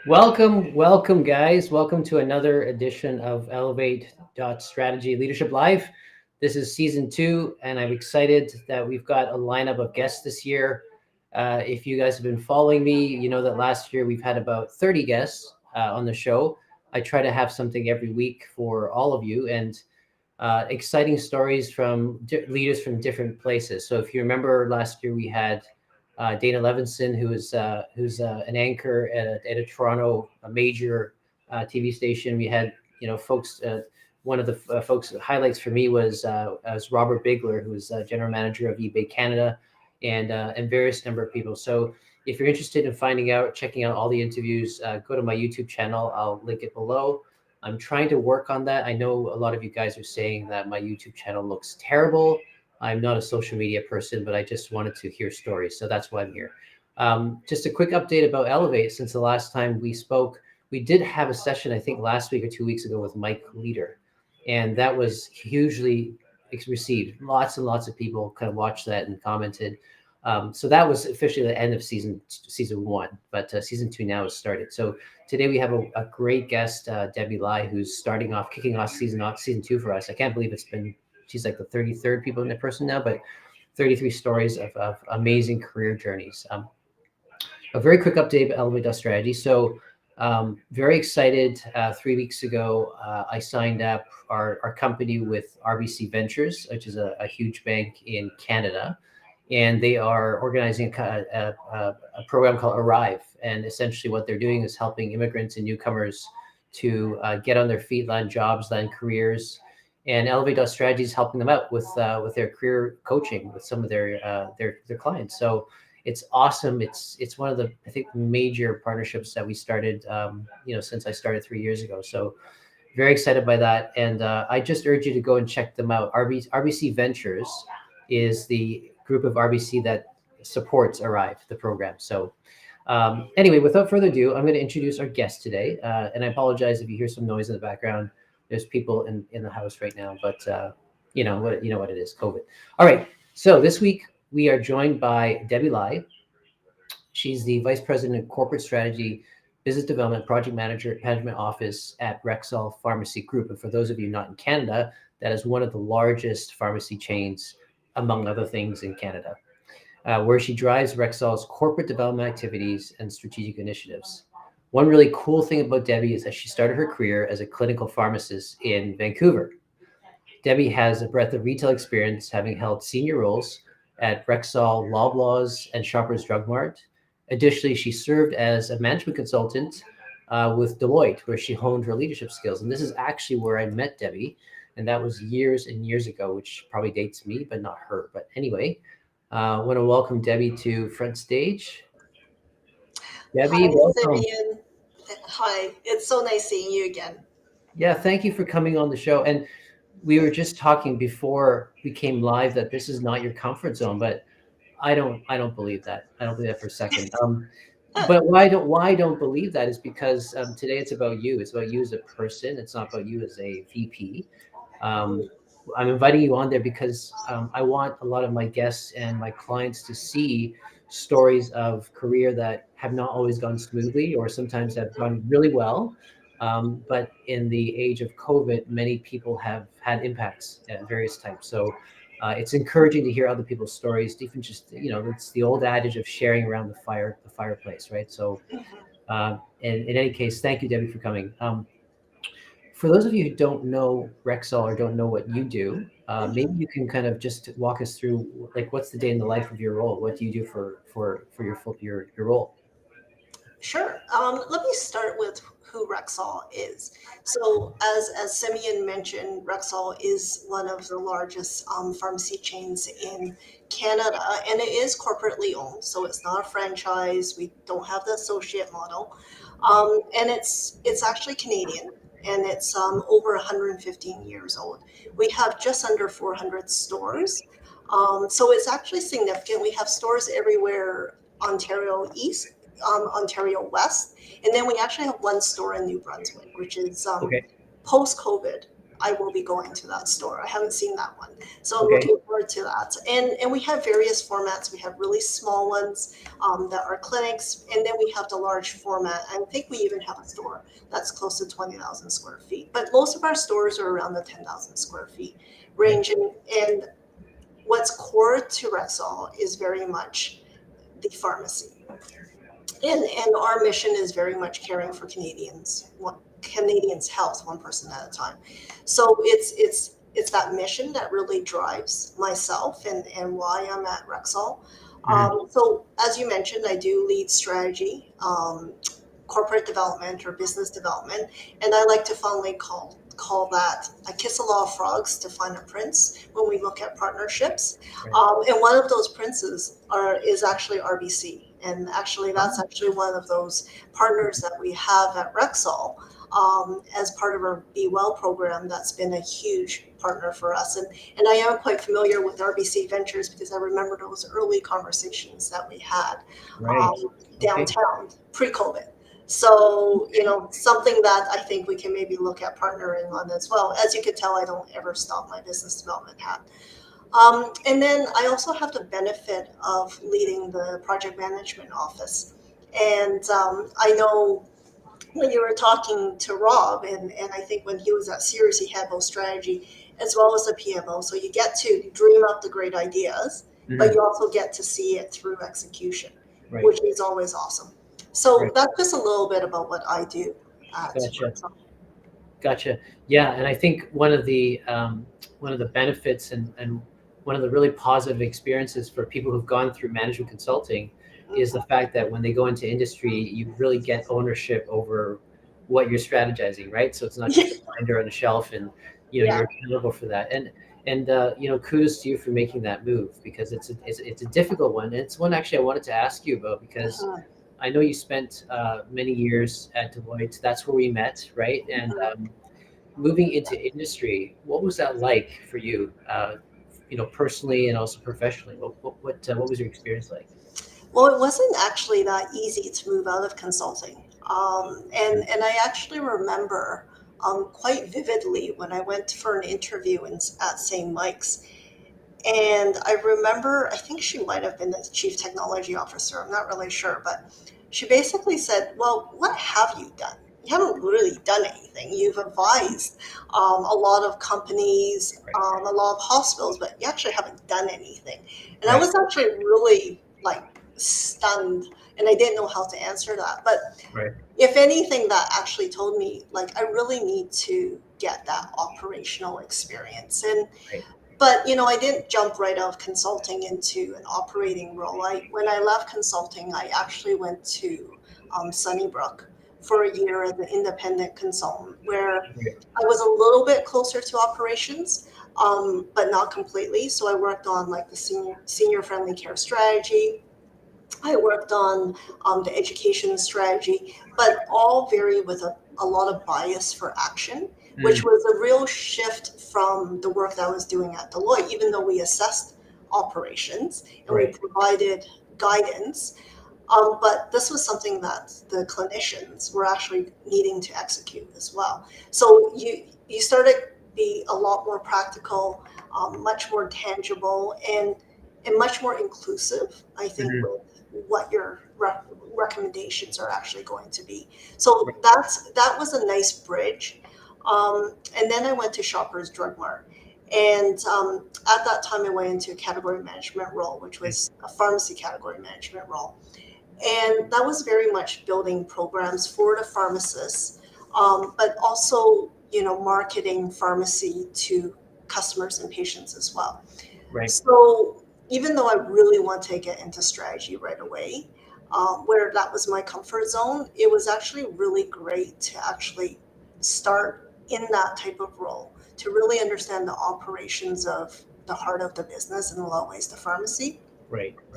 Welcome, guys. Welcome to another edition of Elevate.Strategy Leadership Live. This is season two, and I'm excited that we've got a lineup of guests this year. If you guys have been following me, you know that last year we've had about 30 guests on the show. I try to have something every week for all of you, and exciting stories from leaders from different places. So if you remember last year, we had Dana Levinson, who's an anchor at a Toronto a major TV station. We had folks. One of the folks highlights for me was Robert Bigler, who is general manager of eBay Canada, and various number of people. So if you're interested in finding out, checking out all the interviews, go to my YouTube channel. I'll link it below. I'm trying to work on that. I know a lot of you guys are saying that my YouTube channel looks terrible. I'm not a social media person, but I just wanted to hear stories. So that's why I'm here. Just a quick update about Elevate. Since the last time we spoke, we did have a session, I think last week or 2 weeks ago with Mike Leader. And that was hugely received. Lots and lots of people kind of watched that and commented. So that was officially the end of season one, but season two now has started. So today we have a great guest, Debbie Lai, who's kicking off season two for us. I can't believe she's like the 33rd people in the person now, but 33 stories of amazing career journeys. A very quick update about Elevate.Strategy. So very excited. 3 weeks ago, I signed up our company with RBC Ventures, which is a huge bank in Canada. And they are organizing a program called Arrive. And essentially what they're doing is helping immigrants and newcomers to get on their feet, land jobs, land careers. And Elevate.Strategy is helping them out with their career coaching with some of their clients. So it's awesome. It's one of the, I think, major partnerships that we started, since I started 3 years ago. So very excited by that. And I just urge you to go and check them out. RBC Ventures is the group of RBC that supports Arrive, the program. So anyway, without further ado, I'm going to introduce our guest today. And I apologize if you hear some noise in the background. There's people in the house right now, but you know what it is, COVID. All right. So this week we are joined by Debbie Lai. She's the Vice President of Corporate Strategy, Business Development, Project Management Office at Rexall Pharmacy Group. And for those of you not in Canada, that is one of the largest pharmacy chains, among other things, in Canada, where she drives Rexall's corporate development activities and strategic initiatives. One really cool thing about Debbie is that she started her career as a clinical pharmacist in Vancouver. Debbie has a breadth of retail experience, having held senior roles at Rexall, Loblaws, and Shoppers Drug Mart. Additionally, she served as a management consultant with Deloitte, where she honed her leadership skills. And this is actually where I met Debbie. And that was years and years ago, which probably dates me, but not her. But anyway, I want to welcome Debbie to front stage. Debbie, Hi, welcome. Simeon. Hi, it's so nice seeing you again. Yeah, thank you for coming on the show. And we were just talking before we came live that this is not your comfort zone, but I don't believe that. I don't believe that for a second. But why I don't believe that is because today it's about you. It's about you as a person. It's not about you as a VP. Um, I'm inviting you on there because I want a lot of my guests and my clients to see stories of career that have not always gone smoothly or sometimes have gone really well. But in the age of COVID, many people have had impacts at various types. So it's encouraging to hear other people's stories. Even just it's the old adage of sharing around the fireplace, right? So, in any case, thank you, Debbie, for coming. For those of you who don't know Rexall or don't know what you do, maybe you can kind of just walk us through, like, what's the day in the life of your role? What do you do for your role? Sure. Let me start with who Rexall is. So, as Simeon mentioned, Rexall is one of the largest pharmacy chains in Canada, and it is corporately owned. So it's not a franchise. We don't have the associate model, and it's actually Canadian, and it's over 115 years old. We have just under 400 stores. So it's actually significant. We have stores everywhere, Ontario East, Ontario West, and then we actually have one store in New Brunswick, which is Okay. post-COVID. I will be going to that store. I haven't seen that one. So I'm Okay. looking forward to that. And we have various formats. We have really small ones that are clinics, and then we have the large format. I think we even have a store that's close to 20,000 square feet. But most of our stores are around the 10,000 square feet range. And what's core to Rexall is very much the pharmacy. And our mission is very much caring for Canadians' health, one person at a time. So it's that mission that really drives myself and why I'm at Rexall. So as you mentioned, I do lead strategy, corporate development or business development, and I like to fondly call that I kiss a lot of frogs to find a prince when we look at partnerships. And one of those princes is actually RBC. And actually, that's actually one of those partners that we have at Rexall as part of our Be Well program. That's been a huge partner for us. And I am quite familiar with RBC Ventures because I remember those early conversations that we had downtown pre-COVID. So, something that I think we can maybe look at partnering on as well. As you can tell, I don't ever stop my business development hat. And then I also have the benefit of leading the project management office. And I know when you were talking to Rob, and I think when he was at Sears, he had both strategy as well as the PMO. So you get to dream up the great ideas, but you also get to see it through execution, which is always awesome. So that's just a little bit about what I do at Rexall. Gotcha. Yeah, and I think one of the benefits and one of the really positive experiences for people who've gone through management consulting is the fact that when they go into industry, you really get ownership over what you're strategizing, right? So it's not just a binder on a shelf, and you're accountable for that. And kudos to you for making that move, because it's a difficult one. And it's one actually I wanted to ask you about, because I know you spent many years at Deloitte. That's where we met, right? And moving into industry, what was that like for you? Personally and also professionally. What was your experience like? Well, it wasn't actually that easy to move out of consulting. And I actually remember quite vividly when I went for an interview at St. Mike's. And I remember, I think she might have been the chief technology officer. I'm not really sure. But she basically said, well, what have you done? You haven't really done anything. You've advised a lot of companies, a lot of hospitals, but you actually haven't done anything. And I was actually really stunned, and I didn't know how to answer that. But if anything, that actually told me I really need to get that operational experience. But I didn't jump right out of consulting into an operating role. When I left consulting, I actually went to Sunnybrook for a year as an independent consultant, where I was a little bit closer to operations, but not completely. So I worked on the senior friendly care strategy. I worked on the education strategy, but all very with a lot of bias for action, which was a real shift from the work that I was doing at Deloitte, even though we assessed operations and we provided guidance. But this was something that the clinicians were actually needing to execute as well. So you started to be a lot more practical, much more tangible, and much more inclusive, I think, with what your recommendations are actually going to be. So that was a nice bridge. And then I went to Shoppers Drug Mart. And at that time, I went into a category management role, which was a pharmacy category management role. And that was very much building programs for the pharmacists, but also, marketing pharmacy to customers and patients as well. So even though I really want to get into strategy right away, where that was my comfort zone, it was actually really great to actually start in that type of role, to really understand the operations of the heart of the business, in a lot of ways, the pharmacy.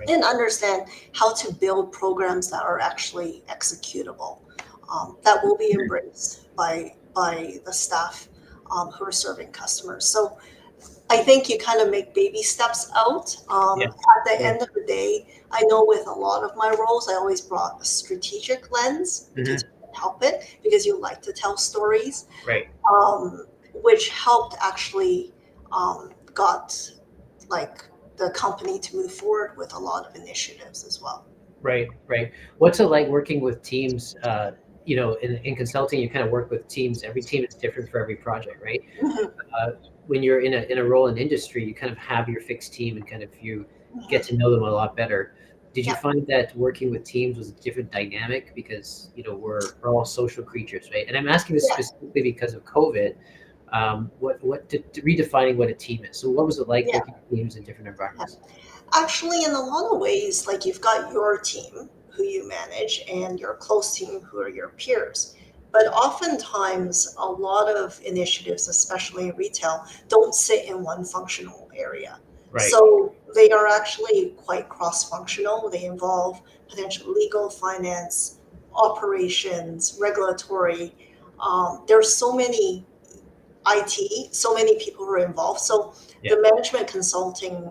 And understand how to build programs that are actually executable, that will be embraced by the staff who are serving customers. So I think you kind of make baby steps out. At the end of the day, I know with a lot of my roles, I always brought a strategic lens to help it, because you like to tell stories. which helped actually got like the company to move forward with a lot of initiatives as well. Right, right. What's it like working with teams? In consulting, you kind of work with teams. Every team is different for every project, right? Mhm, uh, when you're in a role in industry, you kind of have your fixed team and kind of you get mhm. to know them a lot better. Did you Yeah, find that working with teams was a different dynamic because we're all social creatures, right? And I'm asking this yeah, specifically because of COVID. Redefining what a team is. So what was it like yeah. working with teams in different Yeah. environments? Actually, in a lot of ways, like you've got your team who you manage and your close team who are your peers. But oftentimes, a lot of initiatives, especially in retail, don't sit in one functional area. Right. So they are actually quite cross functional. They involve potential legal, finance, operations, regulatory. There's so many IT, so many people who are involved. So Yeah. the management consulting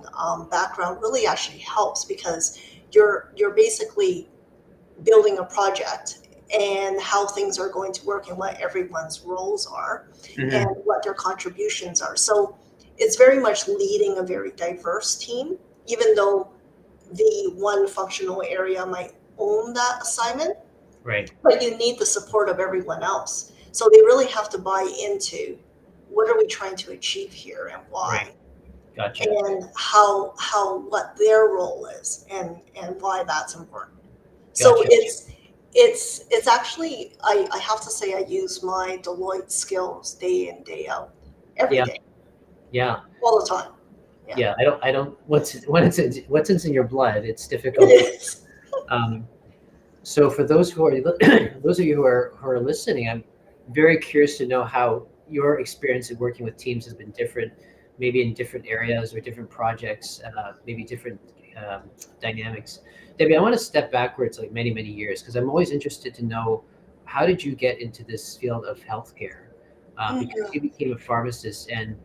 background really actually helps because you're basically building a project and how things are going to work and what everyone's roles are and Hmm. what their contributions are. So it's very much leading a very diverse team, even though the one functional area might own that assignment, Right. but you need the support of everyone else. So they really have to buy into what are we trying to achieve here and Right. why, Gotcha. and how what their role is and why that's important. So Gotcha. it's actually I have to say I use my Deloitte skills day in, day out, every Yeah. day, Yeah. all the time. Yeah. Yeah. I don't. What's in your blood? It's It difficult. is. Um, So for those who are those of you who are listening, I'm very curious to know how your experience of working with teams has been different, maybe in different areas or different projects, maybe different dynamics. Debbie, I want to step backwards like many, many years because I'm always interested to know how did you get into this field of healthcare? Because Mhm. you became a pharmacist, and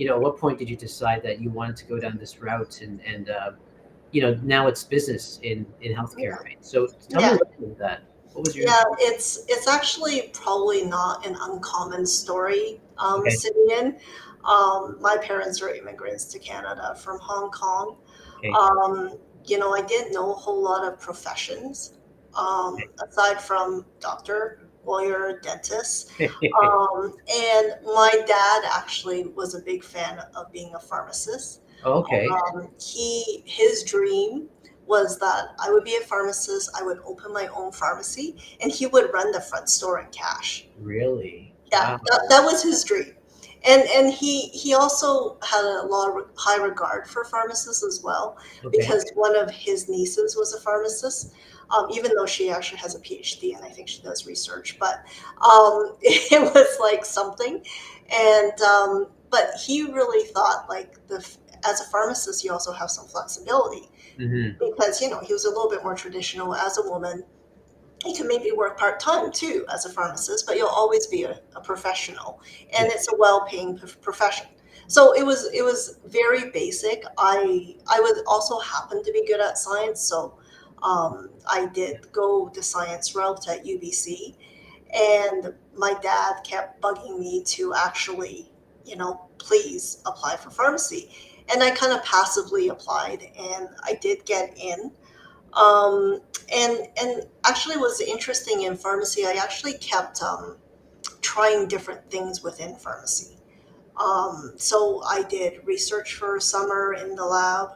at what point did you decide that you wanted to go down this route and now it's business in healthcare, right? So tell me a Yeah. little bit about that. What was your Yeah, it's actually probably not an uncommon story, okay? Simeon. My parents are immigrants to Canada from Hong Kong. Okay. I didn't know a whole lot of professions aside from doctor, lawyer, dentist. Okay. And my dad actually was a big fan of being a pharmacist. Okay. His dream was that I would be a pharmacist, I would open my own pharmacy, and he would run the front store in cash. Really? Yeah, Wow. that was his dream. And he also had a lot of high regard for pharmacists as well, Okay. because one of his nieces was a pharmacist, even though she actually has a PhD and I think she does research. But it was like something, and but he really thought like as a pharmacist you also have some flexibility Hmm. because he was a little bit more traditional as a woman. You can maybe work part time too as a pharmacist, but you'll always be a professional, Yeah. and it's a well paying profession. So it was very basic. I would also happen to be good at science, so I did go the science route at UBC, and my dad kept bugging me to actually, please apply for pharmacy, and I kind of passively applied, and I did get in. um, and actually was interesting in pharmacy. I actually kept trying different things within pharmacy. So I did research for a summer in the lab.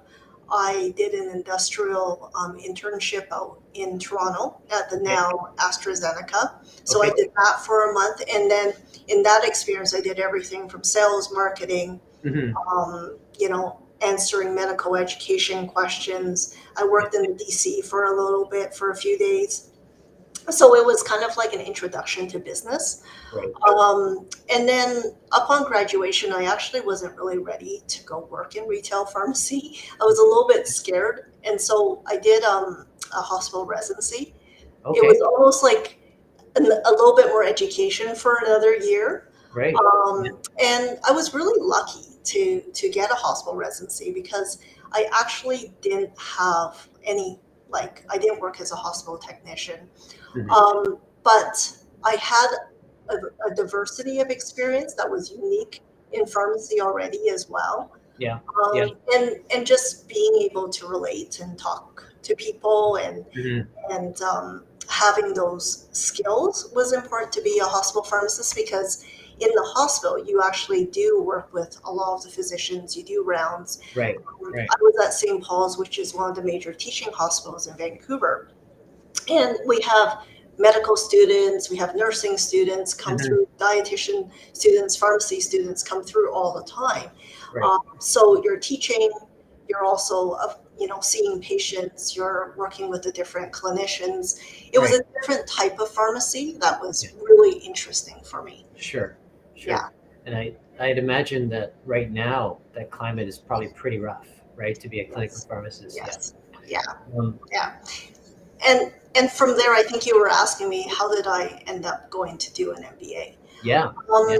I did an industrial internship out in Toronto at the Okay. now AstraZeneca. So I Okay. did that for a month, and then in that experience, I did everything from sales, marketing, Hmm. answering medical education questions. I worked in the DC for a little bit for a few days. So it was kind of like an introduction to business. Right. And then upon graduation, I actually wasn't really ready to go work in retail pharmacy. I was a little bit scared. And so I did a hospital residency. It was Okay. almost like a little bit more education for another year. Right. Yeah. And I was really lucky to get a hospital residency because I actually didn't have any, like I didn't work as a hospital technician, Hmm. but I had a diversity of experience that was unique in pharmacy already as well. Yeah. Yeah. And just being able to relate and talk to people Hmm. and having those skills was important to be a hospital pharmacist, because in the hospital you actually do work with a lot of the physicians, you do rounds. Right. Right. I was at St. Paul's, which is one of the major teaching hospitals in Vancouver, and we have medical students, we have nursing students come Hmm. through, dietitian students, pharmacy students come through all the time. Right. So you're teaching, you're also seeing patients, you're working with the different clinicians. It was Right. a different type of pharmacy that Yeah. was really interesting for me. Sure. Yeah. Sure. And I'd imagine that right now that climate is probably pretty rough, right? To be a clinical Yes. pharmacist. Yeah. Yes. Yeah. Um, Yeah. And from there, I think you were asking me, how did I end up going to do an MBA? yeah. Yeah.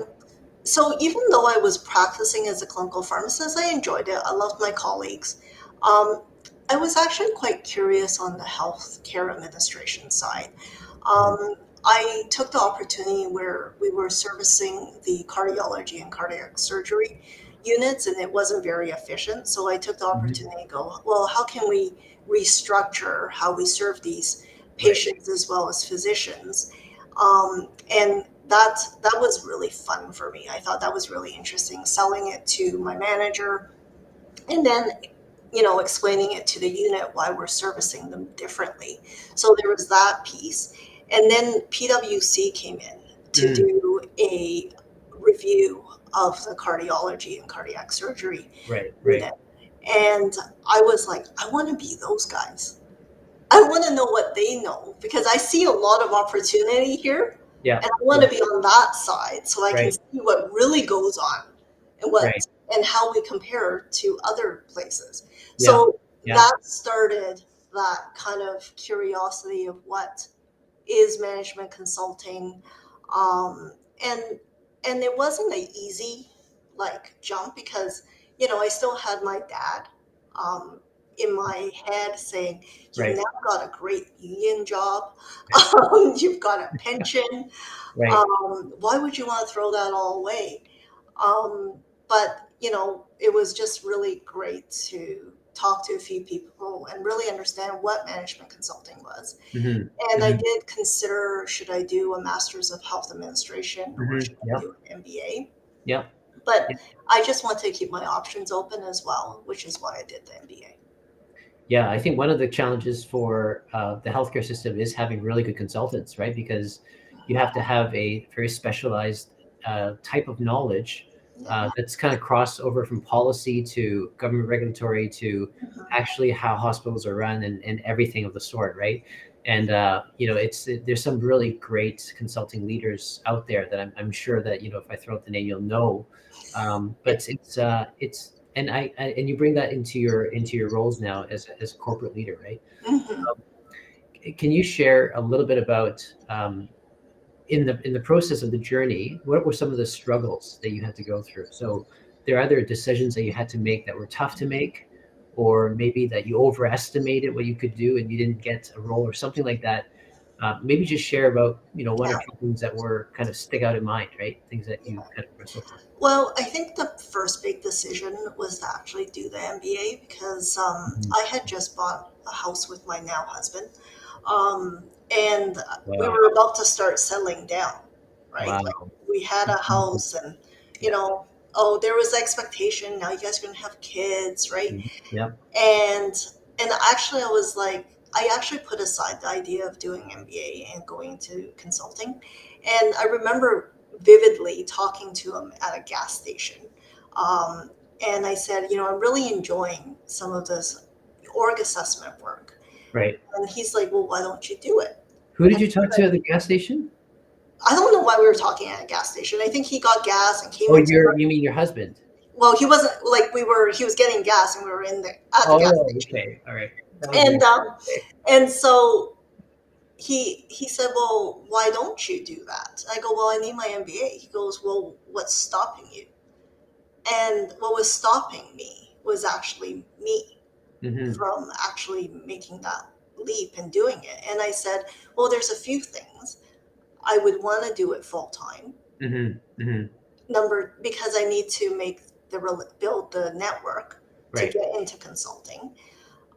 So even though I was practicing as a clinical pharmacist, I enjoyed it. I loved my colleagues. Um, I was actually quite curious on the healthcare administration side. Mhm. I took the opportunity where we were servicing the cardiology and cardiac surgery units, and it wasn't very efficient. So I took the Mhm. opportunity to go, well, how can we restructure how we serve these Right. patients as well as physicians? And that was really fun for me. I thought that was really interesting, selling it to my manager, and then explaining it to the unit why we're servicing them differently. So there was that piece. And then PwC came in to Mm. do a review of the cardiology and cardiac surgery Right. Right. unit. And I was like, I want to be those guys. I want to know what they know, because I see a lot of opportunity here, Yeah. and I want Yeah. to be on that side so I can Right. see what really goes on and Right. how we compare to other places. Yeah. So Yeah. that started that kind of curiosity of what is management consulting, um, and it wasn't an easy jump, because I still had my dad um, in my head saying, you've Right. now got a great union job, you've got a pension, Right. why would you want to throw that all away? But it was just really great to talk to a few people and really understand what management consulting was. Hmm. And I Hmm. did consider, should I do a master's of health administration or Hmm. should I Yeah. do an MBA? Yeah. But I just wanted to keep my options open as well, which is why I did the MBA. Yeah, I think one of the challenges for the healthcare system is having really good consultants, right? Because you have to have a very specialized type of knowledge Yeah. that's kind of crossed over from policy to government regulatory to Mhm. actually how hospitals are run and everything of the sort, right? And there's some really great consulting leaders out there that I'm sure that if I throw out the name, you'll know. But it's and you bring that into your roles now as a corporate leader, right? Mhm. Can you share a little bit about in the process of the journey, what were some of the struggles that you had to go through? So there are other decisions that you had to make that were tough to make, or maybe that you overestimated what you could do and you didn't get a role or something like that. Maybe just share about one or Yeah. two things that were kind of stick out in mind, right? Things that you kind of wrestled with. Well, I think the first big decision was to actually do the MBA, because Mhm. I had just bought a house with my now husband, and we Wow. were about to start settling down, right? Like, Wow. we had a Mhm. house, and you Yeah. know, oh, there was expectation. Now you guys are gonna have kids, right? Mhm. Yeah. And actually, I was like, I actually put aside the idea of doing MBA and going to consulting. And I remember vividly talking to him at a gas station. Um, and I said, I'm really enjoying some of this org assessment work. Right. And he's like, well, why don't you do it? Who did And you talk to at the gas station? I don't know why we were talking at a gas station. I think he got gas and came Oh, into work. you mean your husband? Well, he wasn't, like, he was getting gas and we were at the gas Oh, station. okay. All right. That was And weird. Okay. so he said, well, why don't you do that? I go, well, I need my MBA. He goes, well, what's stopping you? And what was stopping me was actually me Hmm. from actually making that leap and doing it. And I said, well, there's a few things. I would want to do it full time. Mm-hmm. Because I need to build the network to Right. get into consulting.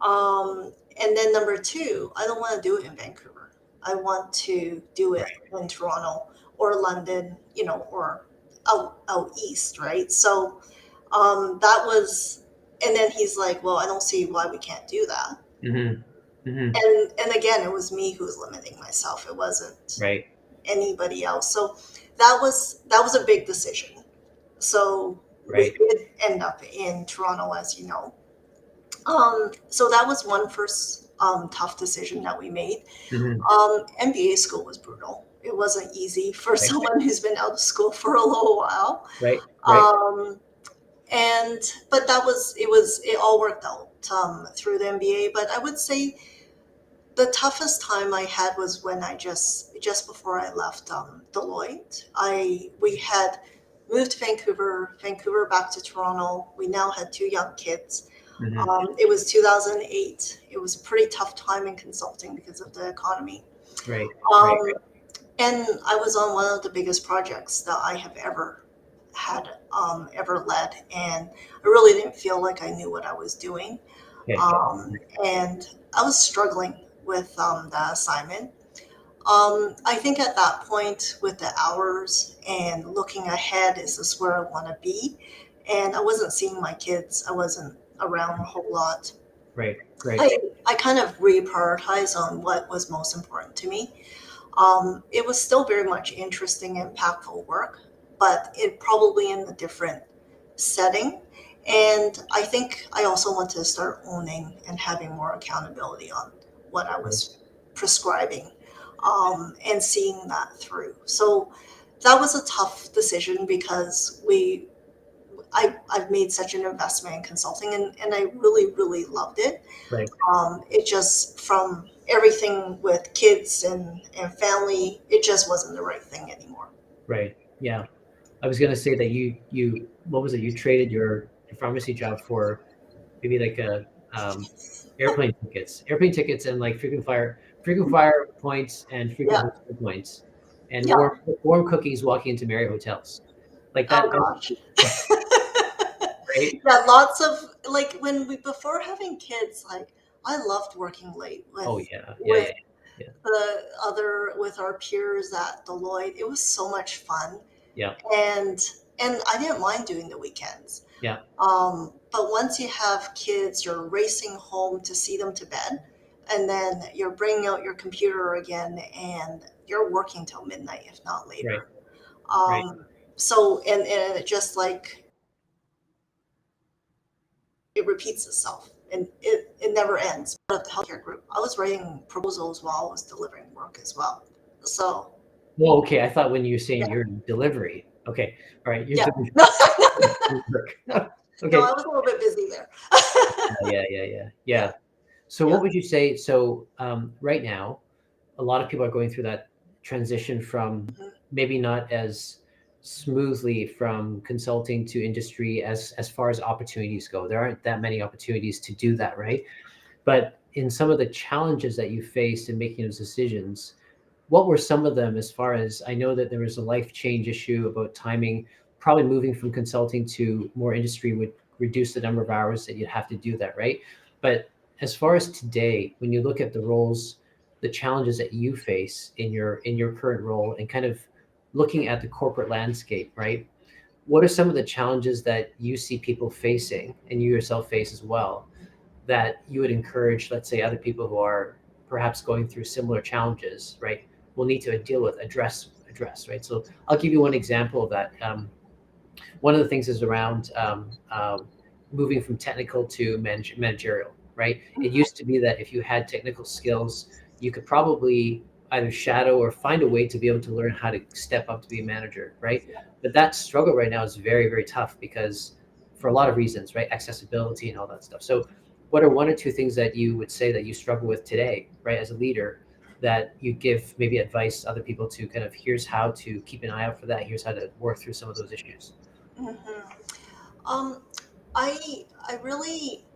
And then number two, I don't want to do it in Vancouver. I want to do it Right. in Toronto or London, or out east, right? So that was, and then he's like, well, I don't see why we can't do that. Mm-hmm. Mm-hmm. And again, it was me who was limiting myself. It wasn't Right. anybody else. So that was a big decision. So we Right. did end up in Toronto, as you know. So that was one first tough decision that we made. Mm-hmm. MBA school was brutal. It wasn't easy for Right. someone who's been out of school for a little while. Right. Right. Um, and but it all worked out through the MBA. But I would say the toughest time I had was when I just before I left Deloitte. We had moved to Vancouver back to Toronto. We now had two young kids. Mm-hmm. It was 2008. It was a pretty tough time in consulting because of the economy. Right. Right. Um, and I was on one of the biggest projects that I have ever led, and I really didn't feel like I knew what I was doing. Okay. And I was struggling with the assignment. I think at that point, with the hours and looking ahead, is this where I want to be? And I wasn't seeing my kids. I wasn't around a whole lot. Right. Right. I kind of reprioritized on what was most important to me. It was still very much interesting, impactful work, but it probably in a different setting. And I think I also want to start owning and having more accountability on what I was prescribing, and seeing that through. So that was a tough decision because I've made such an investment in consulting, and I really, really loved it. Right. It just, from everything with kids and family, it just wasn't the right thing anymore. Right. Yeah. I was gonna say that what was it? You traded your pharmacy job for maybe like a airplane tickets, and like frequent flyer points and frequent Yeah. hotel points, and Yeah. warm cookies walking into Marriott hotels, like that. Oh gosh. Right. Yeah, lots of, like, before having kids, like, I loved working late Oh with yeah. Yeah. with Yeah. Yeah. with our peers at Deloitte. It was so much fun, Yeah. and I didn't mind doing the weekends. Yeah. But once you have kids, you're racing home to see them to bed, and then you're bringing out your computer again, and you're working till midnight, if not Right. later. Right. So, and it just, like, it repeats itself, and it never ends. But at the healthcare group, I was writing proposals while I was delivering work as well. So Well, okay. I thought when you were saying yeah, your delivery. Okay. All right. You're yeah. doing work. No, Okay. I was a little bit busy there. Yeah. Yeah. Yeah. Yeah, Yeah. So yeah. what would you say? So right now, a lot of people are going through that transition from Mhm. maybe not as smoothly from consulting to industry as far as opportunities go. There aren't that many opportunities to do that, right? But in some of the challenges that you faced in making those decisions, what were some of them? As far as I know, that there was a life change issue about timing, probably moving from consulting to more industry would reduce the number of hours that you'd have to do that, right? But as far as today, when you look at the roles, the challenges that you face in your current role, and kind of looking at the corporate landscape, right? What are some of the challenges that you see people facing and you yourself face as well, that you would encourage, let's say, other people who are perhaps going through similar challenges, right, will need to deal with, address, right? So I'll give you one example of that. One of the things is around moving from technical to managerial, right? It Mhm. used to be that if you had technical skills, you could probably either shadow or find a way to be able to learn how to step up to be a manager, right? But that struggle right now is very, very tough because for a lot of reasons, right? Accessibility and all that stuff. So what are one or two things that you would say that you struggle with today, right, as a leader, that you give maybe advice to other people to kind of, here's how to keep an eye out for that, here's how to work through some of those issues? Mhm. Um, I really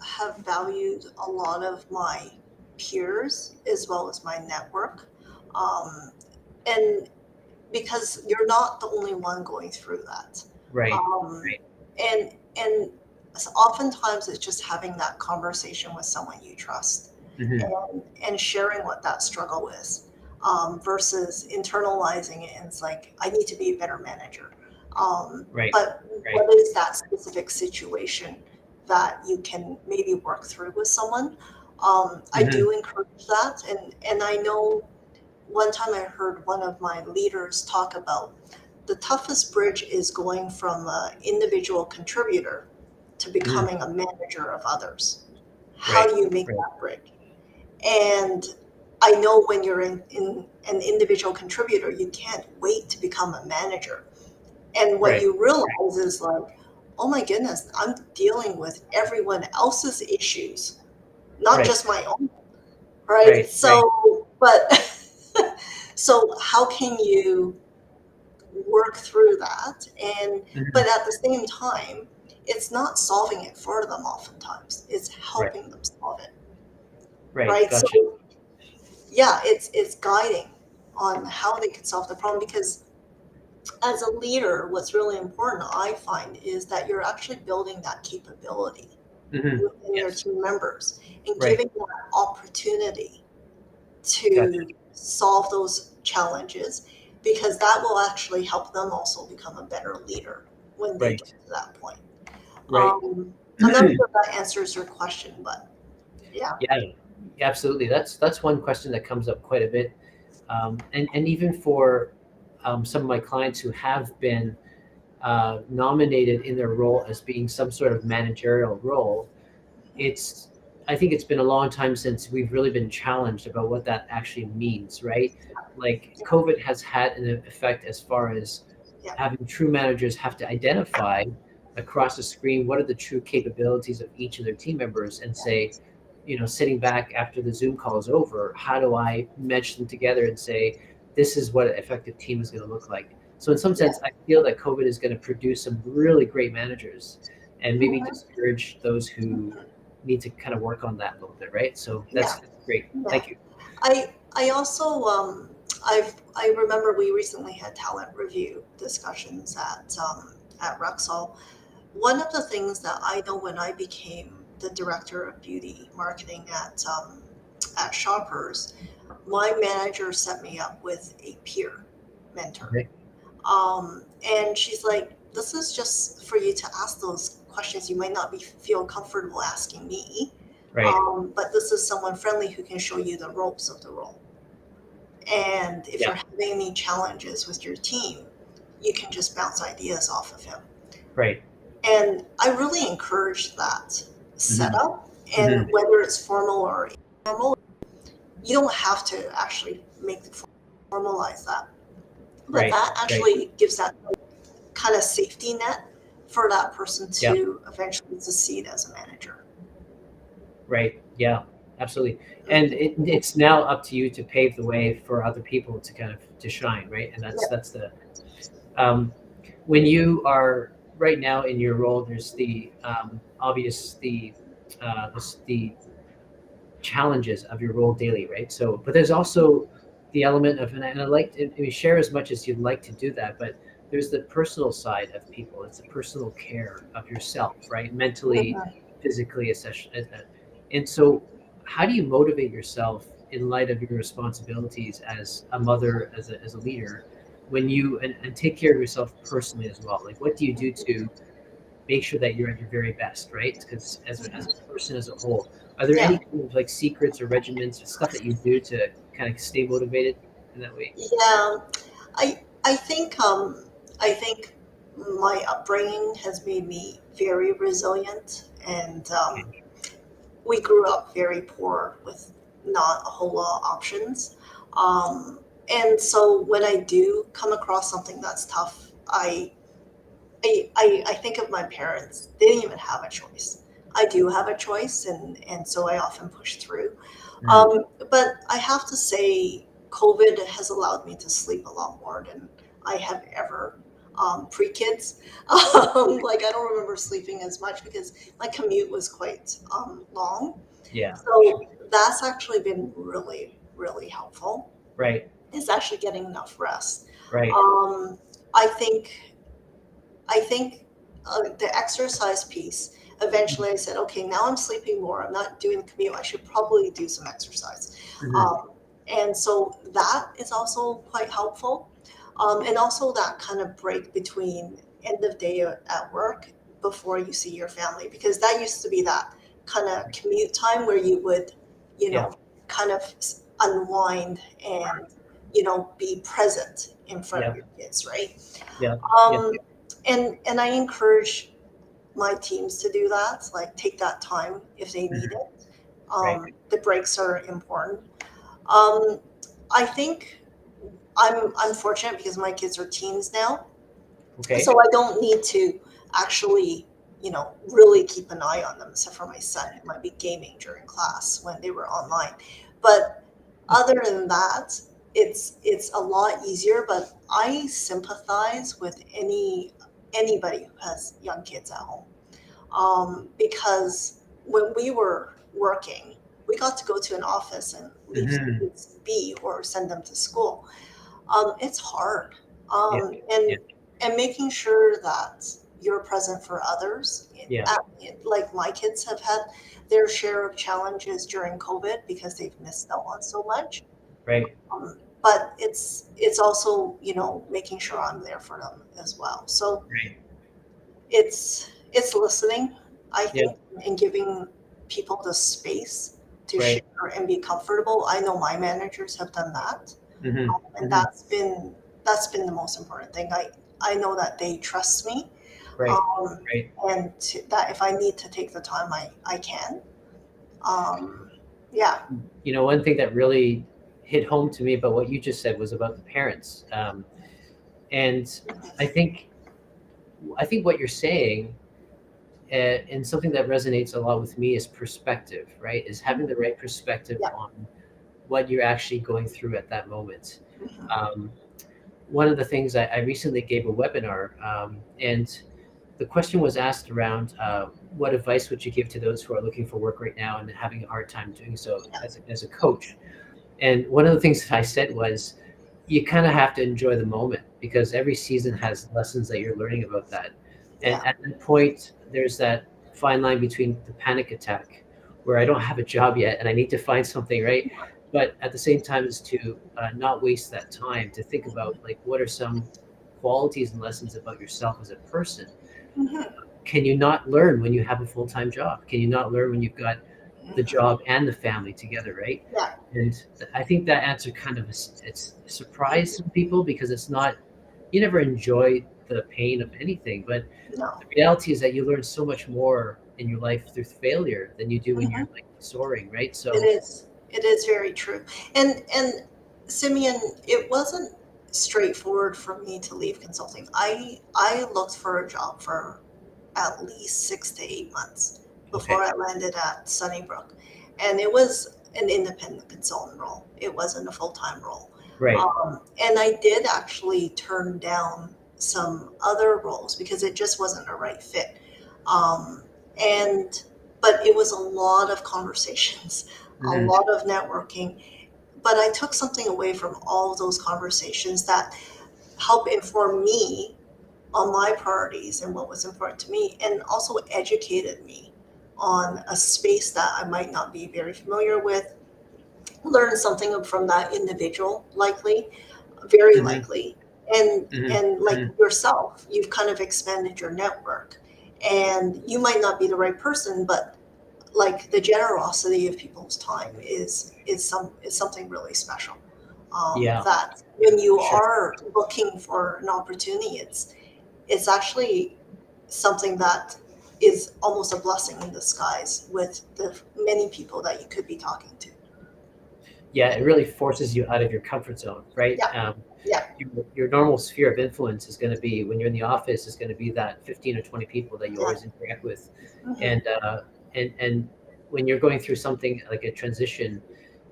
have valued a lot of my peers as well as my network. Um, and because you're not the only one going through that. Right. Um, Right. and so oftentimes it's just having that conversation with someone you trust Hmm. and sharing what that struggle is, versus internalizing it. And it's like, I need to be a better manager. Right. But Right. what is that specific situation that you can maybe work through with someone? I Hmm. do encourage that. And I know one time I heard one of my leaders talk about the toughest bridge is going from an individual contributor to Hmm. becoming a manager of others. How Right. do you make Right. that bridge? And I know when you're in an individual contributor, you can't wait to become a manager. And what Right. you realize is like, oh my goodness, I'm dealing with everyone else's issues, not Right. just my own, right? Right. Right. So, but so how can you work through that? And Hmm. but at the same time, it's not solving it for them oftentimes. It's Right. helping them solve it, Right. right? Gotcha. So yeah, it's guiding on how they can solve the problem, because as a leader, what's really important, I find, is that you're actually building that capability Hmm. within your Yes. team members and Right. giving them that opportunity Gotcha. to solve those challenges, because that will actually help them also become a better leader when they get Right. to that point. Right. I'm not sure if that answers your question, but yeah. Yeah. Absolutely. That's one question that comes up quite a bit, and even for some of my clients who have been nominated in their role as being some sort of managerial role, it's I think it's been a long time since we've really been challenged about what that actually means, right? Like Yeah, COVID has had an effect as far as yeah, having true managers have to identify across the screen what are the true capabilities of each of their team members and say, sitting back after the Zoom call is over, how do I mesh them together and say, this is what an effective team is going to look like. So in some yeah. sense, I feel that COVID is going to produce some really great managers and maybe Mhm. discourage those who need to kind of work on that a little bit, right? So Yeah, that's great. yeah. Thank you. I also I remember we recently had talent review discussions at Rexall. One of the things that I know, when I became the director of beauty marketing at Shoppers, my manager set me up with a peer mentor. Okay. And she's like, this is just for you to ask those questions you might not feel comfortable asking me. Right. But this is someone friendly who can show you the ropes of the role. And if Yeah. you're having any challenges with your team, you can just bounce ideas off of him. Right. And I really encourage that Hmm. setup. And Hmm. whether it's formal or informal, you don't have to actually formalize that. But Right. that Right. actually gives that kind of safety net for that person Yeah. to eventually succeed as a manager. Right. Yeah. Absolutely. And Mhm. it's now up to you to pave the way for other people to kind of to shine, right? And that's the um, when you are right now in your role. There's the obvious the challenges of your role daily, right? So, but there's also the element of, and I like to share as much as you'd like to do that, but there's the personal side of people. It's the personal care of yourself, right? Mentally, Mhm. physically, especially. And so, how do you motivate yourself in light of your responsibilities as a mother, as a leader, when you and take care of yourself personally as well? Like, what do you do to make sure that you're at your very best, right? Because as a person as a whole, are there Yeah, any kind of like secrets or regiments or stuff that you do to kind of stay motivated in that way? yeah. I think my upbringing has made me very resilient, and Okay. we grew up very poor with not a whole lot of options. And so when I do come across something that's tough, I think of my parents. They didn't even have a choice. I do have a choice, and so I often push through. Mm. But I have to say, COVID has allowed me to sleep a lot more than I have ever pre kids. Like, I don't remember sleeping as much because my commute was quite long. Yeah. So that's actually been really, really helpful. Right. is actually getting enough rest. Right. Um, I think I think the exercise piece. Eventually, I said, okay, now I'm sleeping more. I'm not doing the commute. I should probably do some exercise. Mhm. And so that is also quite helpful. And also that kind of break between end of day at work before you see your family, because that used to be that kind of commute time where you would, you Yeah. know, kind of unwind and, be present in front Yeah. of your kids, right? Yeah. Yeah. Um, and I encourage my teams to do that, like take that time if they need Mhm. it. Right. The breaks are important. Um, I think I'm fortunate because my kids are teens now, Okay. so I don't need to actually, really keep an eye on them, except for my son who might be gaming during class when they were online. But other than that, it's a lot easier. But I sympathize with anybody who has young kids at home, because when we were working, we got to go to an office and leave the Mhm. kids be or send them to school. It's hard, Yeah. Yeah. and making sure that you're present for others. Yeah. Like my kids have had their share of challenges during COVID because they've missed out on so much. Right. But it's also, making sure I'm there for them as well. So Right. it's listening, I Yeah. think, and giving people the space to share Right. and be comfortable. I know my managers have done that, Mhm. and Mhm. that's been the most important thing. I know that they trust me, Right. um, Right. and that if I need to take the time, I can. Um, yeah. One thing that really hit home to me about what you just said was about the parents. And I think what you're saying, and something that resonates a lot with me, is perspective, right? Is having the right perspective Yeah. on what you're actually going through at that moment. Mhm. Um, One of the things I recently gave a webinar, and the question was asked around what advice would you give to those who are looking for work right now and having a hard time doing so Yeah. as a coach. And one of the things that I said was, you kind of have to enjoy the moment because every season has lessons that you're learning about that. And Yeah. at that point, there's that fine line between the panic attack, where I don't have a job yet and I need to find something, right? But at the same time, is to not waste that time to think about, like, what are some qualities and lessons about yourself as a person. Mhm. Can you not learn when you have a full-time job? Can you not learn when you've got the Mhm. job and the family together, right? Yeah. And I think that answer kind of it's surprised some people, because it's not, you never enjoy the pain of anything, but No. the reality is that you learn so much more in your life through failure than you do when you're Mhm. like soaring, right? It So is. It is very true. And Simeon, it wasn't straightforward for me to leave consulting. I looked for a job for at least 6 to 8 months before okay. I landed at Sunnybrook, and it was an independent consultant role. It wasn't a full time role, Right. and I did actually turn down some other roles because it just wasn't a right fit. Um, and but it was a lot of conversations, a Hmm. lot of networking. But I took something away from all of those conversations that help inform me on my priorities and what was important to me, and also educated me on a space that I might not be very familiar with. Learn something from that individual, likely, very Hmm. likely, and like Hmm. yourself, you've kind of expanded your network, and you might not be the right person, but like the generosity of people's time is something really special. Yeah. That Yeah, when you for sure. are looking for an opportunity, it's actually something that is almost a blessing in disguise with the many people that you could be talking to. Yeah, it really forces you out of your comfort zone, right? Yeah, yeah. Your normal sphere of influence is going to be, when you're in the office, is going to be that 15 or 20 people that you Yeah. always interact with. Hmm. And and when you're going through something like a transition,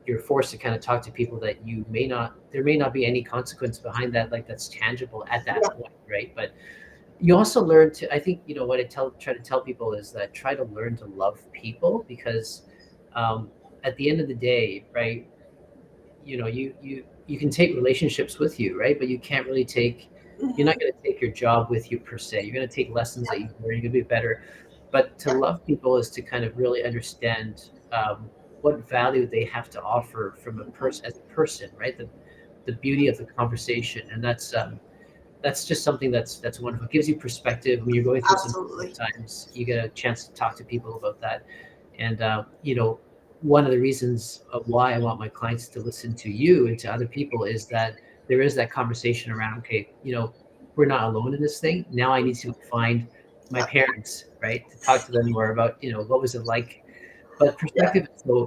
you're forced to kind of talk to people that you may not, there may not be any consequence behind that, like that's tangible at that Yeah. point, right? But you also learn to, I think, what try to tell people is that try to learn to love people, because at the end of the day, right, you you can take relationships with you, right? But you can't really take, you're not Mhm. going to take your job with you per se. You're going to take lessons that Yeah. you learn. You're going to be better. But to Yeah. love people is to kind of really understand what value they have to offer from a Mhm. person as a person, right? The beauty of the conversation, and that's just something that's wonderful. It gives you perspective when you're going through some Absolutely. times. You get a chance to talk to people about that, and one of the reasons of why I want my clients to listen to you and to other people is that there is that conversation around. Okay, we're not alone in this thing. Now I need to find my Yeah. parents, right, to talk to them more about what was it like. But Yeah. perspective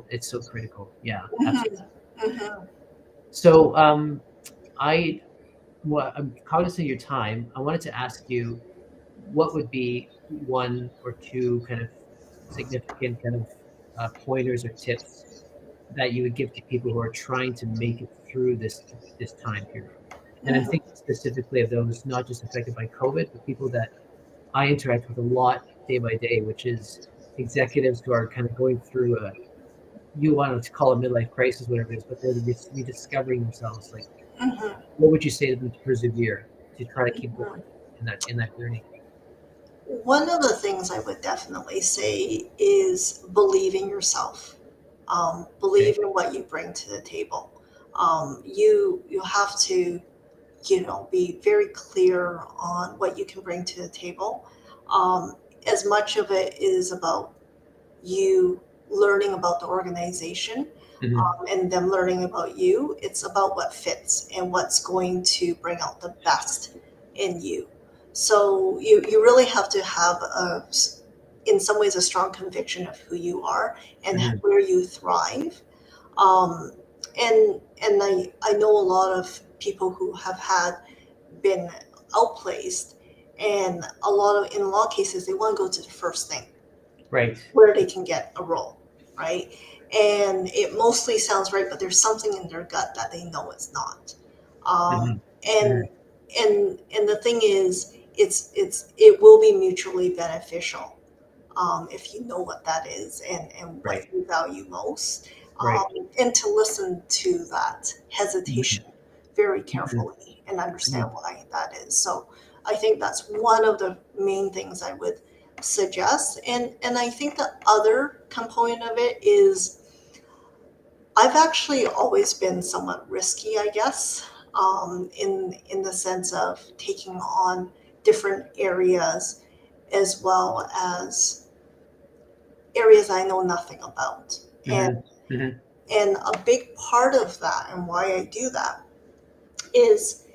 is so critical. Yeah, absolutely. Mhm. Mhm. So I well, I'm cognizant of your time. I wanted to ask you what would be one or two kind of significant kind of pointers or tips that you would give to people who are trying to make it through this time period. And I'm Mhm. thinking specifically of those not just affected by COVID, but people that I interact with a lot day by day, which is executives who are kind of going through you want to call it midlife crisis, whatever it is, but they're rediscovering themselves. Like, Mhm. what would you say to them to persevere, to try to keep going Mhm. in that journey? One of the things I would definitely say is believe in yourself. Believe Okay. in what you bring to the table. You have to, be very clear on what you can bring to the table. Um, as much of it is about you learning about the organization, Hmm. and them learning about you. It's about what fits and what's going to bring out the best in you. So you really have to have in some ways, a strong conviction of who you are and Hmm. where you thrive. Um, and I know a lot of people who have been outplaced, and in a lot of cases they want to go to the first thing Right. where they can get a role, right? And it mostly sounds right, but there's something in their gut that they know it's not. Hmm. Um, Hmm. and and the thing is, it will be mutually beneficial, if you know what that is and what Right. you value most, Right. and to listen to that Hmm. hesitation very Hmm. carefully and Hmm. understand why that is. So I think that's one of the main things I would suggest. And I think the other component of it is I've actually always been somewhat risky, I guess, in the sense of taking on different areas as well as areas I know nothing about. And Hmm. Hmm. and a big part of that and why I do that is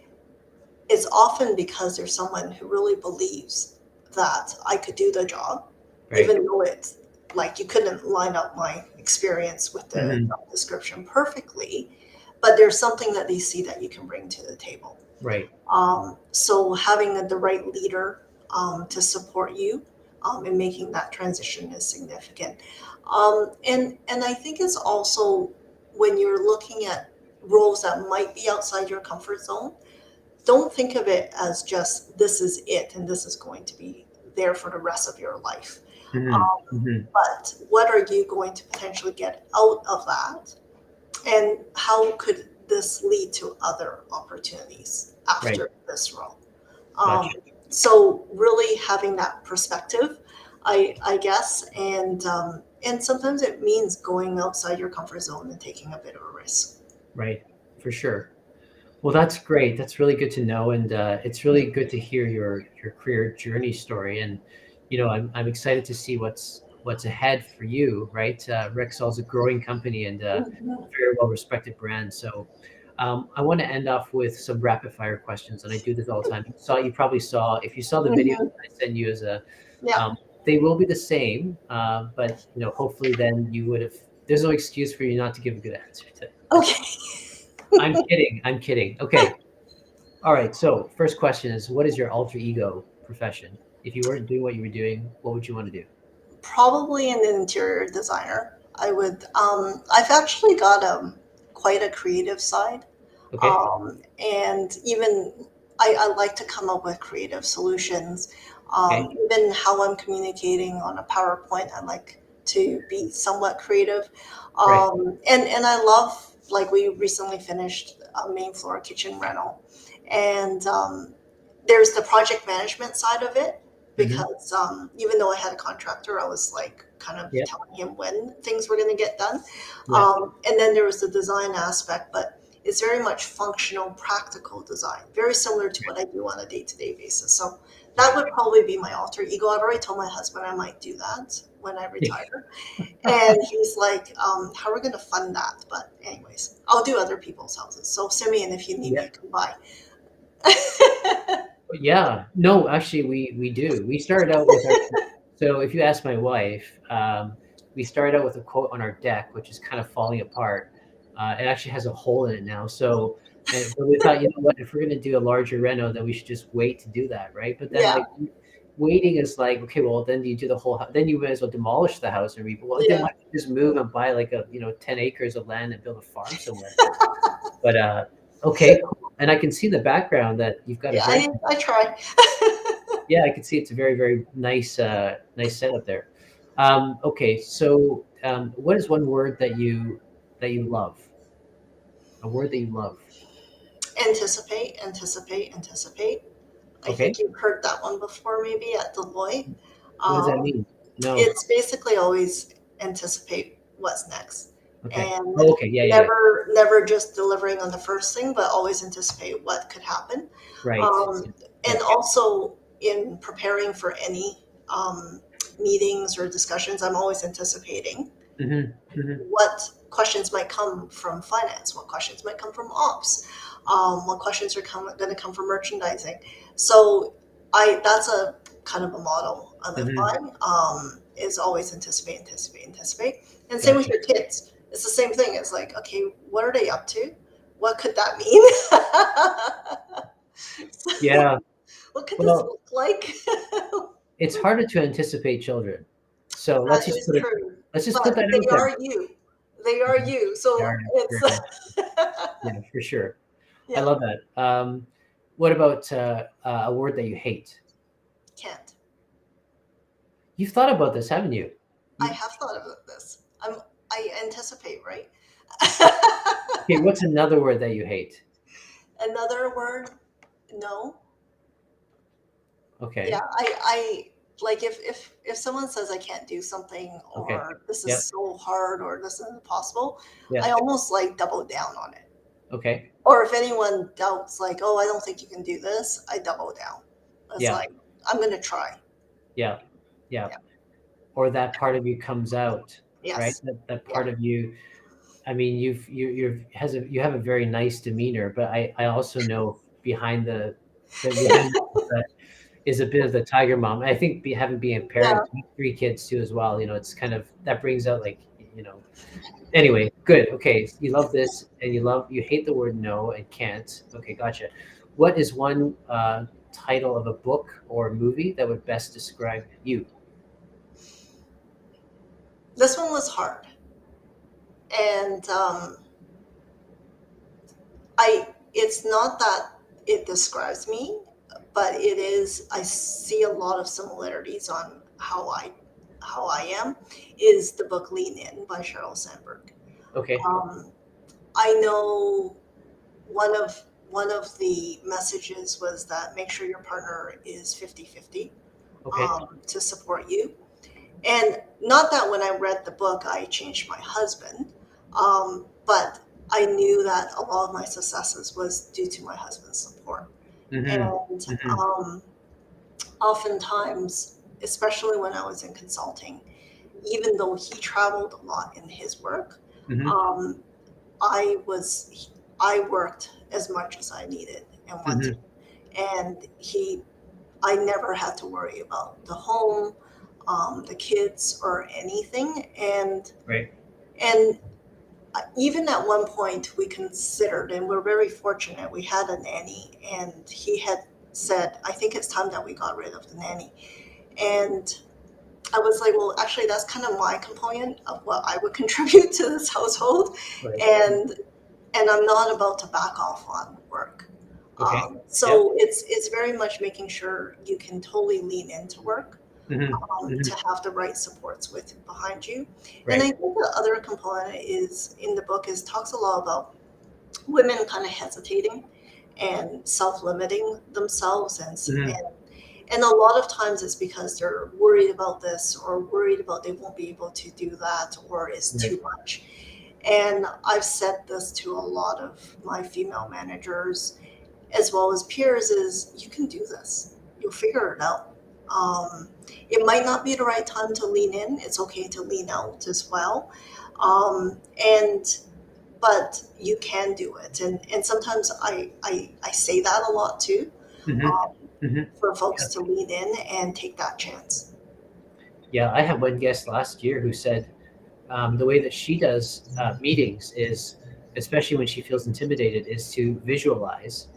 it's often because there's someone who really believes that I could do the job, Right. even though it's like you couldn't line up my experience with the Hmm. job description perfectly, but there's something that they see that you can bring to the table. Right. So having the right leader, to support you, in making that transition is significant. And I think it's also when you're looking at roles that might be outside your comfort zone, don't think of it as just this is it and this is going to be there for the rest of your life. Hmm. Um, Hmm. but what are you going to potentially get out of that? And how could this lead to other opportunities Right. after this role? Um, Gotcha. so really having that perspective, I guess, and sometimes it means going outside your comfort zone and taking a bit of a risk. Right. For sure. Well, that's great. That's really good to know, and it's really good to hear your career journey story. And I'm excited to see what's ahead for you. Right, Rexall is a growing company and a Mhm. very well respected brand. So, I want to end off with some rapid fire questions, and I do this all the time. You probably saw if you saw the video Mhm. that I send you as a, Yeah. they will be the same, but hopefully then you would have. There's no excuse for you not to give a good answer to this. Okay. I'm kidding. I'm kidding. Okay. All right. So, first question is, what is your alter ego profession? If you weren't doing what you were doing, what would you want to do? Probably an interior designer. I've actually got quite a creative side. Okay. And even I like to come up with creative solutions. Okay. Even how I'm communicating on a PowerPoint, I like to be somewhat creative. Right. And I love like we recently finished a main floor kitchen rental, and there's the project management side of it, Hmm. because even though I had a contractor, I was like kind of Yeah. telling him when things were going to get done. Yeah. And then there was the design aspect, but it's very much functional, practical design, very similar to what I do on a day-to-day basis. So that Right. would probably be my alter ego. I've already told my husband I might do that when I retire. And he's like, how are we going to fund that? But anyways, I'll do other people's houses. So Simeon, if you need me, Yeah. you can buy. Yeah. No, actually, we do. We started out with our. So if you ask my wife, we started out with a quote on our deck, which is kind of falling apart. It actually has a hole in it now. So, but we thought, you know what, if we're going to do a larger reno, then we should just wait to do that, right? But then, Yeah, like, waiting is like, okay, well, then you do the whole house. Then you might as well demolish the house and rebuild. Well, then yeah. why don't you just move and buy like 10 acres of land and build a farm somewhere? But okay, cool. And I can see the background that you've got a Yeah, very, I try. yeah, I can see it's a very, very nice, nice setup there. Okay, so what is one word that you love? A word that you love. Anticipate, anticipate, anticipate. I Okay, think you've heard that one before, maybe at Deloitte. what does that Um, mean? No. it's basically always anticipate what's next, Okay. and Oh, okay. Yeah, yeah, yeah. never just delivering on the first thing, but always anticipate what could happen. Right. Um, Yeah. and also in preparing for any meetings or discussions, I'm always anticipating Hmm. Hmm. what questions might come from finance, what questions might come from ops, what questions are going to come from merchandising. So I that's a kind of a model I live Hmm. by. Is always anticipate, anticipate, anticipate, and same with Gotcha. your kids. It's the same thing. It's like, okay, what are they up to? What could that mean? Yeah. What could this Well, look like? it's harder to anticipate children. So That is true, let's just put but that they out there. are you. They are Mhm. you. They So are it's very much. Yeah, for sure. I yeah. love that. What about a word that you hate? Can't. You've thought about this, haven't you? I You have thought about this. I anticipate, right? okay? What's another word that you hate? Another word, no. Yeah, Okay. I like if someone says I can't do something, Okay. or this is Yep. so hard, or this is impossible, I Yeah. almost like double down on it. Okay. Or if anyone doubts, like, oh, I don't think you can do this, I double down. It's Yeah. like, I'm gonna try. Yeah. Yeah. Yeah. Or that part of you comes out, right? Yes. That Yeah. part of you. I mean, you have a very nice demeanor, but I also know behind the behind that is a bit of the tiger mom. I think having being a parent Yeah. of three kids too as well, it's kind of that brings out like you know. Anyway, good. Okay, so you love this, and you hate the word no and can't. Okay, gotcha. What is one title of a book or movie that would best describe you? This one was hard. And it's not that it describes me, but it is, I see a lot of similarities on how I am, is the book Lean In by Sheryl Sandberg. Okay. Um, I know one of the messages was that make sure your partner is 50-50, Okay. to support you. And not that when I read the book, I changed my husband, but I knew that a lot of my successes was due to my husband's support. Mm-hmm. And Mm-hmm. oftentimes, especially when I was in consulting, even though he traveled a lot in his work, Mm-hmm. um, I worked as much as I needed and wanted, Mm-hmm. and I never had to worry about the home, the kids, or anything. Right. And even at one point, we considered, and we're very fortunate, we had a nanny, and he had said, I think it's time that we got rid of the nanny. And I was like, well, actually, that's kind of my component of what I would contribute to this household. Right. And I'm not about to back off on work. Okay. Yep. So it's very much making sure you can totally lean into work, to have the right supports behind you. Right. And I think the other component is in the book is talks a lot about women kind of hesitating and self-limiting themselves, and a lot of times it's because they're worried about this or worried about they won't be able to do that or it's too much. And I've said this to a lot of my female managers as well as peers is you can do this. You'll figure it out. It might not be the right time to lean in. It's okay to lean out as well. But you can do it. And sometimes I say that a lot too, for folks to lean in and take that chance. Yeah, I had one guest last year who said the way that she does meetings is, especially when she feels intimidated, is to visualize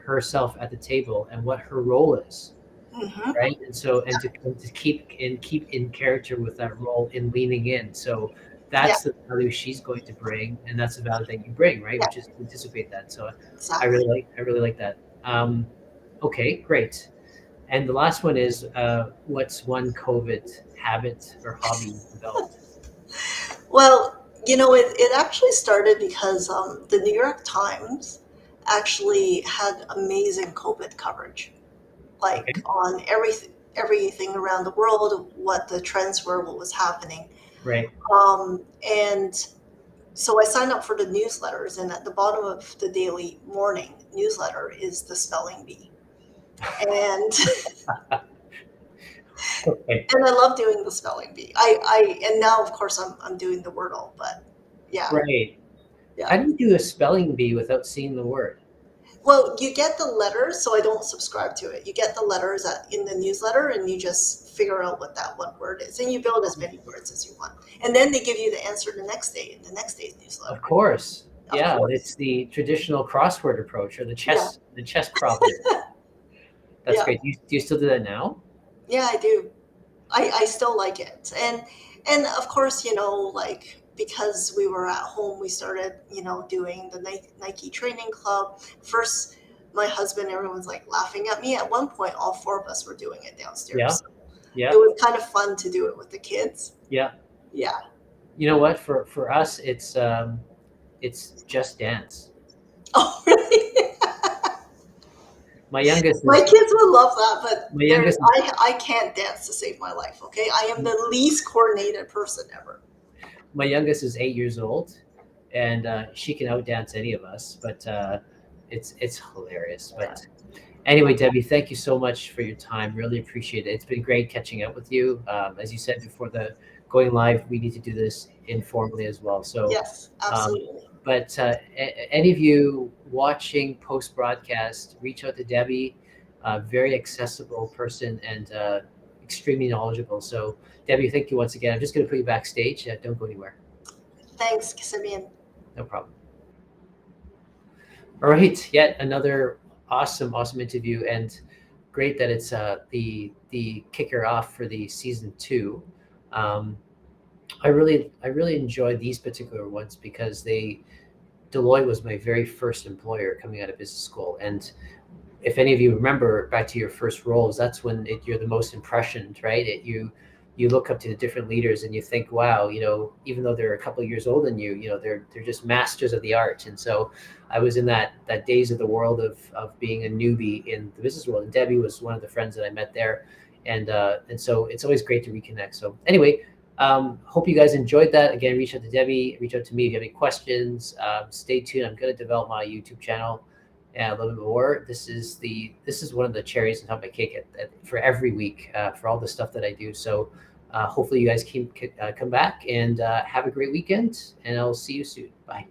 herself at the table and what her role is. Right. And so, and to keep in character with that role in leaning in. So that's the value she's going to bring, and that's the value that you bring, right? Which is to anticipate that. So I really like that. Okay, great. And the last one is, what's one COVID habit or hobby you developed? Well, it actually started because the New York Times actually had amazing COVID coverage, like on everything around the world, what the trends were, what was happening. Right. And so I signed up for the newsletters, and at the bottom of the daily morning newsletter is the spelling bee. And and I love doing the spelling bee. And now of course I'm doing the Wordle, but yeah. Right. Yeah. How do you do a spelling bee without seeing the word? Well, you get the letters, so I don't subscribe to it. You get the letters in the newsletter, and you just figure out what that one word is, and you build as many words as you want. And then they give you the answer the next day in the next day's newsletter. Of course. It's the traditional crossword approach, or the chess problem. That's great. Do you still do that now? Yeah, I do. I still like it. And of course, like, because we were at home, we started, doing the Nike training club. First, my husband, everyone's like laughing at me. At one point, all four of us were doing it downstairs. Yeah. It was kind of fun to do it with the kids. Yeah. Yeah. You know what? For us, it's Just Dance. Oh, really? My youngest. My kids would love that, but my youngest. I can't dance to save my life. Okay, I am the least coordinated person ever. My youngest is 8 years old, and she can outdance any of us. But it's hilarious. But anyway, Debbie, thank you so much for your time. Really appreciate it. It's been great catching up with you. As you said before the going live, we need to do this informally as well. So yes, absolutely. But any of you watching post-broadcast, reach out to Debbie, very accessible person and extremely knowledgeable. So Debbie, thank you once again. I'm just going to put you backstage. Don't go anywhere. Thanks, Simeon. No problem. All right, yet another awesome interview, and great that it's the kicker off for the season 2. I really enjoy these particular ones because Deloitte was my very first employer coming out of business school. And if any of you remember back to your first roles, that's when you're the most impressioned, right? You look up to the different leaders and you think, wow, even though they're a couple of years older than you, they're just masters of the art. And so I was in that days of the world of being a newbie in the business world. And Debbie was one of the friends that I met there. And so it's always great to reconnect. So anyway, hope you guys enjoyed that. Again, reach out to Debbie, reach out to me if you have any questions. Stay tuned. I'm going to develop my YouTube channel a little bit more. This is one of the cherries on top of my cake for every week for all the stuff that I do. So hopefully you guys can come back and have a great weekend, and I'll see you soon. Bye.